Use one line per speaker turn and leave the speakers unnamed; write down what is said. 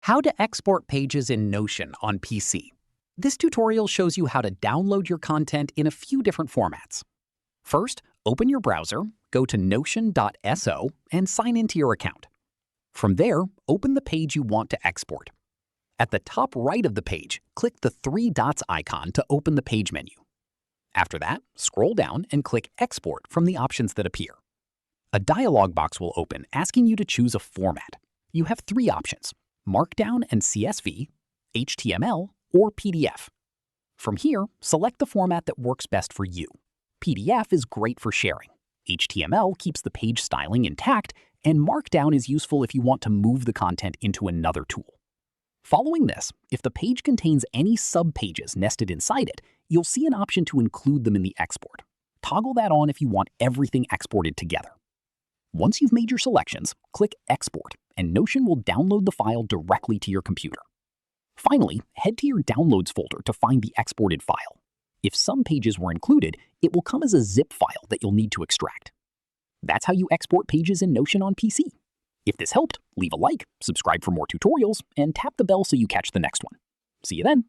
How to export pages in Notion on PC. This tutorial shows you how to download your content in a few different formats. First, open your browser, go to notion.so, and sign into your account. From there, open the page you want to export. At the top right of the page, click the three dots icon to open the page menu. After that, scroll down and click Export from the options that appear. A dialog box will open asking you to choose a format. You have three options: Markdown and CSV, HTML, or PDF. From here, select the format that works best for you. PDF is great for sharing. HTML keeps the page styling intact, and Markdown is useful if you want to move the content into another tool. Following this, if the page contains any subpages nested inside it, you'll see an option to include them in the export. Toggle that on if you want everything exported together. Once you've made your selections, click Export, and Notion will download the file directly to your computer. Finally, head to your Downloads folder to find the exported file. If some pages were included, it will come as a zip file that you'll need to extract. That's how you export pages in Notion on PC. If this helped, leave a like, subscribe for more tutorials, and tap the bell so you catch the next one. See you then!